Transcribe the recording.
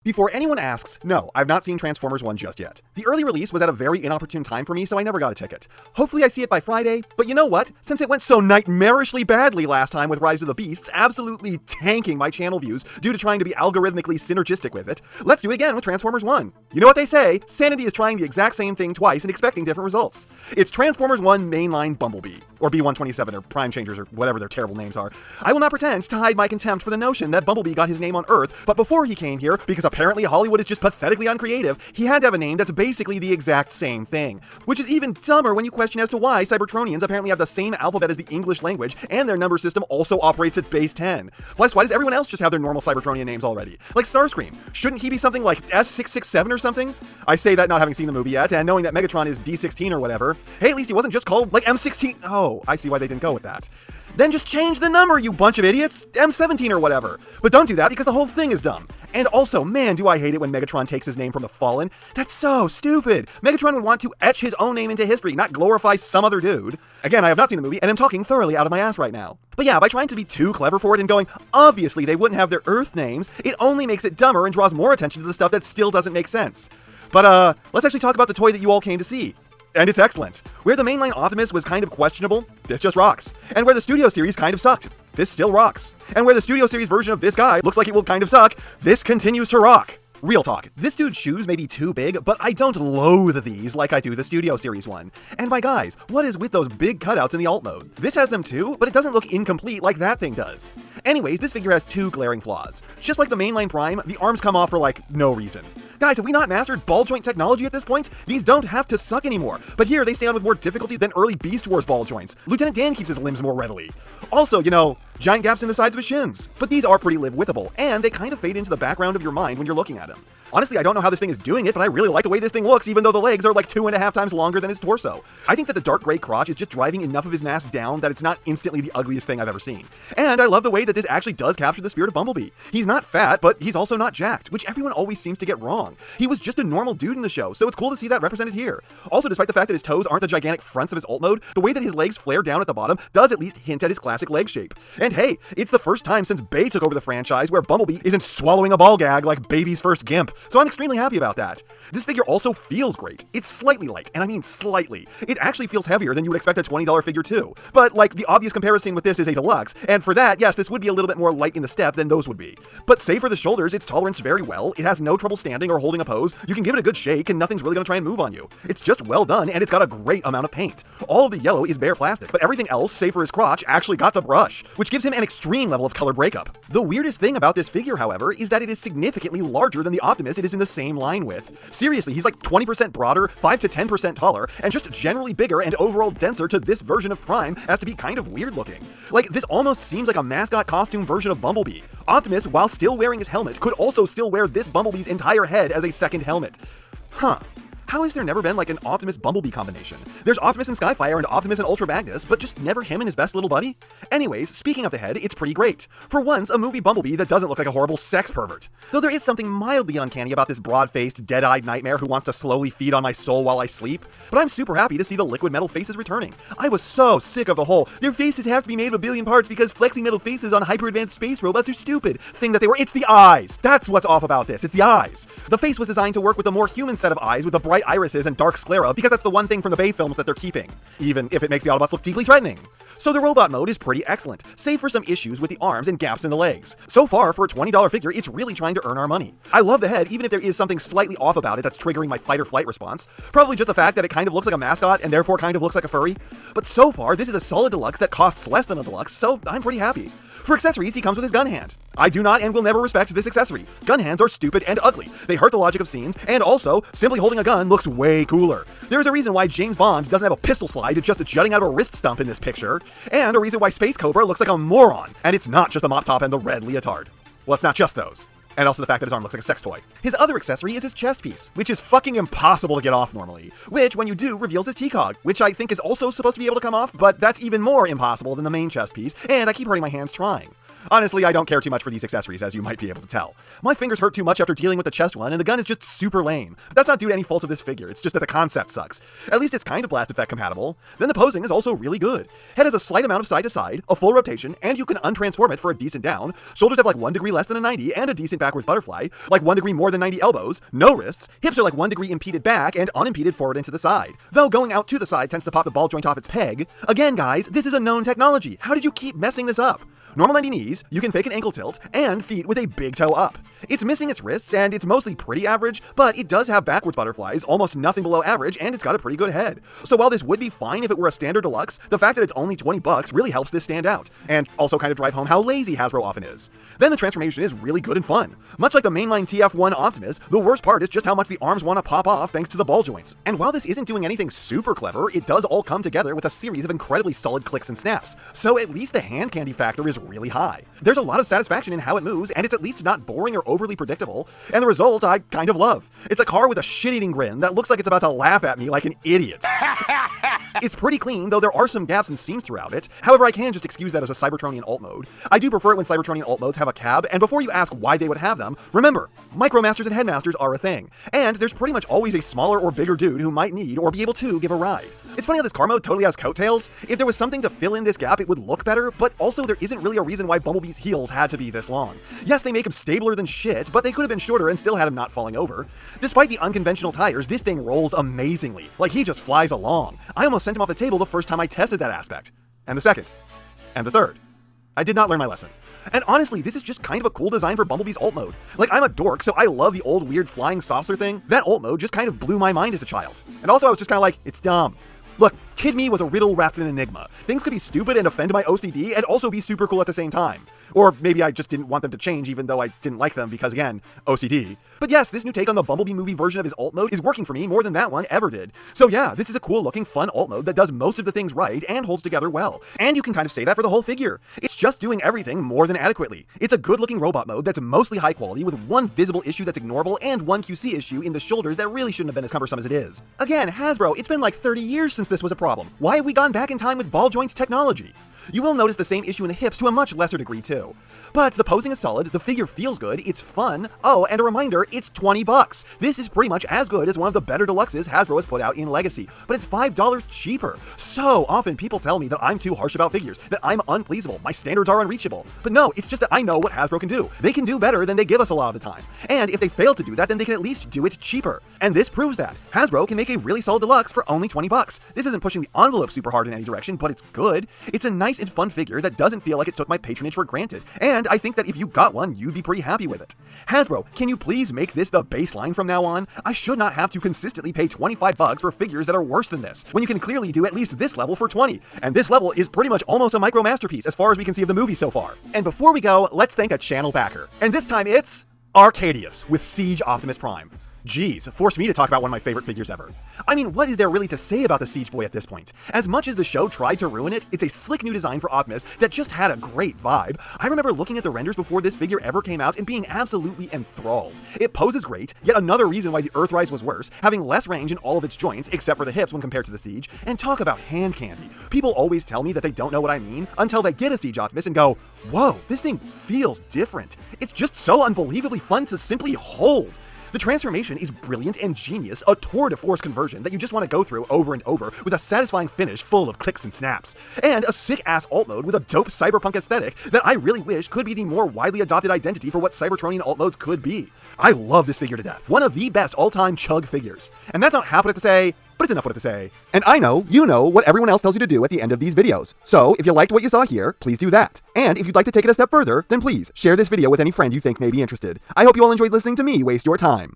Before anyone asks, no, I've not seen Transformers 1 just yet. The early release was at a very inopportune time for me, so I never got a ticket. Hopefully I see it by Friday, but you know what? Since it went so nightmarishly badly last time with Rise of the Beasts, absolutely tanking my channel views due to trying to be algorithmically synergistic with it, let's do it again with Transformers 1. You know what they say? Sanity is trying the exact same thing twice and expecting different results. It's Transformers 1 Mainline Bumblebee, or B127, or Prime Changers, or whatever their terrible names are. I will not pretend to hide my contempt for the notion that Bumblebee got his name on Earth, but before he came here, because apparently Hollywood is just pathetically uncreative, he had to have a name that's basically the exact same thing. Which is even dumber when you question as to why Cybertronians apparently have the same alphabet as the English language, and their number system also operates at base 10. Plus, why does everyone else just have their normal Cybertronian names already? Like Starscream. Shouldn't he be something like S667 or something? I say that not having seen the movie yet, and knowing that Megatron is D16 or whatever. Hey, at least he wasn't just called, like, M16. Oh, I see why they didn't go with that. Then just change the number, you bunch of idiots! M17 or whatever. But don't do that because the whole thing is dumb. And also, man, do I hate it when Megatron takes his name from the Fallen. That's so stupid. Megatron would want to etch his own name into history, not glorify some other dude. Again, I have not seen the movie, and I'm talking thoroughly out of my ass right now. But yeah, by trying to be too clever for it and going, obviously they wouldn't have their Earth names, it only makes it dumber and draws more attention to the stuff that still doesn't make sense. But let's actually talk about the toy that you all came to see. And it's excellent. Where the mainline Optimus was kind of questionable, this just rocks. And where the Studio Series kind of sucked, this still rocks. And where the Studio Series version of this guy looks like it will kind of suck, this continues to rock. Real talk, this dude's shoes may be too big, but I don't loathe these like I do the Studio Series one. And my guys, what is with those big cutouts in the alt mode? This has them too, but it doesn't look incomplete like that thing does. Anyways, this figure has two glaring flaws. Just like the mainline Prime, the arms come off for like no reason. Guys, have we not mastered ball joint technology at this point? These don't have to suck anymore, but here they stand with more difficulty than early Beast Wars ball joints. Lieutenant Dan keeps his limbs more readily. Also, you know, giant gaps in the sides of his shins. But these are pretty live-withable, and they kind of fade into the background of your mind when you're looking at him. Honestly, I don't know how this thing is doing it, but I really like the way this thing looks, even though the legs are like 2.5 times longer than his torso. I think that the dark gray crotch is just driving enough of his mass down that it's not instantly the ugliest thing I've ever seen. And I love the way that this actually does capture the spirit of Bumblebee. He's not fat, but he's also not jacked, which everyone always seems to get wrong. He was just a normal dude in the show, so it's cool to see that represented here. Also, despite the fact that his toes aren't the gigantic fronts of his alt mode, the way that his legs flare down at the bottom does at least hint at his classic leg shape. And hey, it's the first time since Bay took over the franchise where Bumblebee isn't swallowing a ball gag like Baby's first gimp, so I'm extremely happy about that. This figure also feels great. It's slightly light, and I mean slightly. It actually feels heavier than you would expect a $20 figure too. But like, the obvious comparison with this is a deluxe, and for that, yes, this would be a little bit more light in the step than those would be. But save for the shoulders, it's tolerates very well, it has no trouble standing or holding a pose, you can give it a good shake, and nothing's really gonna try and move on you. It's just well done, and it's got a great amount of paint. All of the yellow is bare plastic, but everything else, save for his crotch, actually got the brush, which gives him an extreme level of color breakup. The weirdest thing about this figure, however, is that it is significantly larger than the Optimus it is in the same line with. Seriously, he's like 20% broader, 5 to 10% taller, and just generally bigger and overall denser to this version of Prime as to be kind of weird looking. Like, this almost seems like a mascot costume version of Bumblebee. Optimus, while still wearing his helmet, could also still wear this Bumblebee's entire head as a second helmet. Huh. How has there never been like an Optimus-Bumblebee combination? There's Optimus and Skyfire and Optimus and Ultra Magnus, but just never him and his best little buddy? Anyways, speaking of the head, it's pretty great. For once, a movie Bumblebee that doesn't look like a horrible sex pervert. Though there is something mildly uncanny about this broad-faced, dead-eyed nightmare who wants to slowly feed on my soul while I sleep. But I'm super happy to see the liquid metal faces returning. I was so sick of the whole, their faces have to be made of a billion parts because flexing metal faces on hyper-advanced space robots are stupid thing that they were. It's the eyes! That's what's off about this, it's the eyes. The face was designed to work with a more human set of eyes with the bright irises and dark sclera because that's the one thing from the Bay films that they're keeping, even if it makes the Autobots look deeply threatening. So the robot mode is pretty excellent, save for some issues with the arms and gaps in the legs. So far, for a $20 figure, it's really trying to earn our money. I love the head, even if there is something slightly off about it that's triggering my fight or flight response. Probably just the fact that it kind of looks like a mascot and therefore kind of looks like a furry. But so far, this is a solid deluxe that costs less than a deluxe, so I'm pretty happy. For accessories, he comes with his gun hand. I do not and will never respect this accessory. Gun hands are stupid and ugly. They hurt the logic of scenes, and also, simply holding a gun looks way cooler. There's a reason why James Bond doesn't have a pistol slide just jutting out of a wrist stump in this picture, and a reason why Space Cobra looks like a moron, and it's not just the mop top and the red leotard. Well, it's not just those. And also the fact that his arm looks like a sex toy. His other accessory is his chest piece, which is fucking impossible to get off normally, which, when you do, reveals his T-Cog, which I think is also supposed to be able to come off, but that's even more impossible than the main chest piece, and I keep hurting my hands trying. Honestly, I don't care too much for these accessories, as you might be able to tell. My fingers hurt too much after dealing with the chest one, and the gun is just super lame. But that's not due to any fault of this figure, it's just that the concept sucks. At least it's kind of blast effect compatible. Then the posing is also really good. Head has a slight amount of side to side, a full rotation, and you can untransform it for a decent down. Shoulders have like 1 degree less than a 90, and a decent backwards butterfly, like 1 degree more than 90 elbows, no wrists, hips are like 1 degree impeded back, and unimpeded forward into the side. Though going out to the side tends to pop the ball joint off its peg. Again, guys, this is a known technology. How did you keep messing this up? Normal 90 knees, you can fake an ankle tilt, and feet with a big toe up. It's missing its wrists, and it's mostly pretty average, but it does have backwards butterflies, almost nothing below average, and it's got a pretty good head. So while this would be fine if it were a standard deluxe, the fact that it's only $20 really helps this stand out, and also kind of drive home how lazy Hasbro often is. Then the transformation is really good and fun. Much like the mainline TFOne Optimus, the worst part is just how much the arms want to pop off thanks to the ball joints. And while this isn't doing anything super clever, it does all come together with a series of incredibly solid clicks and snaps, so at least the hand candy factor is really high. There's a lot of satisfaction in how it moves, and it's at least not boring or overly predictable, and the result I kind of love. It's a car with a shit-eating grin that looks like it's about to laugh at me like an idiot. It's pretty clean, though there are some gaps and seams throughout it. However, I can just excuse that as a Cybertronian alt mode. I do prefer it when Cybertronian alt modes have a cab, and before you ask why they would have them, remember, Micromasters and Headmasters are a thing, and there's pretty much always a smaller or bigger dude who might need or be able to give a ride. It's funny how this car mode totally has coattails. If there was something to fill in this gap, it would look better, but also there isn't really a reason why Bumblebee's heels had to be this long. Yes, they make him stabler than shit, but they could have been shorter and still had him not falling over. Despite the unconventional tires, this thing rolls amazingly. Like, he just flies along. I almost sent him off the table the first time I tested that aspect. And the second. And the third. I did not learn my lesson. And honestly, this is just kind of a cool design for Bumblebee's alt mode. Like, I'm a dork, so I love the old weird flying saucer thing. That alt mode just kind of blew my mind as a child. And also I was just kind of like, it's dumb. Look, Kid Me was a riddle wrapped in an enigma. Things could be stupid and offend my OCD and also be super cool at the same time. Or maybe I just didn't want them to change even though I didn't like them because, again, OCD. But yes, this new take on the Bumblebee movie version of his alt mode is working for me more than that one ever did. So yeah, this is a cool looking, fun alt mode that does most of the things right and holds together well. And you can kind of say that for the whole figure. It's just doing everything more than adequately. It's a good looking robot mode that's mostly high quality with one visible issue that's ignorable and one QC issue in the shoulders that really shouldn't have been as cumbersome as it is. Again, Hasbro, it's been like 30 years since this was a problem. Why have we gone back in time with ball joints technology? You will notice the same issue in the hips to a much lesser degree too. But the posing is solid, the figure feels good, it's fun. Oh, and a reminder, it's $20. This is pretty much as good as one of the better deluxes Hasbro has put out in Legacy, but it's $5 cheaper. So often people tell me that I'm too harsh about figures, that I'm unpleasable, my standards are unreachable. But no, it's just that I know what Hasbro can do. They can do better than they give us a lot of the time. And if they fail to do that, then they can at least do it cheaper. And this proves that. Hasbro can make a really solid deluxe for only $20. This isn't pushing the envelope super hard in any direction, but it's good. It's a nice and fun figure that doesn't feel like it took my patronage for granted. And I think that if you got one, you'd be pretty happy with it. Hasbro, can you please make this the baseline from now on? I should not have to consistently pay $25 for figures that are worse than this, when you can clearly do at least this level for $20. And this level is pretty much almost a micro masterpiece as far as we can see of the movie so far. And before we go, let's thank a channel backer. And this time it's Arcadius with Siege Optimus Prime. Geez, forced me to talk about one of my favorite figures ever. I mean, what is there really to say about the Siege Boy at this point? As much as the show tried to ruin it, it's a slick new design for Optimus that just had a great vibe. I remember looking at the renders before this figure ever came out and being absolutely enthralled. It poses great, yet another reason why the Earthrise was worse, having less range in all of its joints except for the hips when compared to the Siege, and talk about hand candy. People always tell me that they don't know what I mean until they get a Siege Optimus and go, whoa, this thing feels different. It's just so unbelievably fun to simply hold. The transformation is brilliant and genius, a tour de force conversion that you just want to go through over and over with a satisfying finish full of clicks and snaps. And a sick-ass alt mode with a dope cyberpunk aesthetic that I really wish could be the more widely adopted identity for what Cybertronian alt modes could be. I love this figure to death. One of the best all-time chug figures. And that's not half what I have to say, but it's enough what I have to say. And I know you know what everyone else tells you to do at the end of these videos. So if you liked what you saw here, please do that. And if you'd like to take it a step further, then please share this video with any friend you think may be interested. I hope you all enjoyed listening to me waste your time.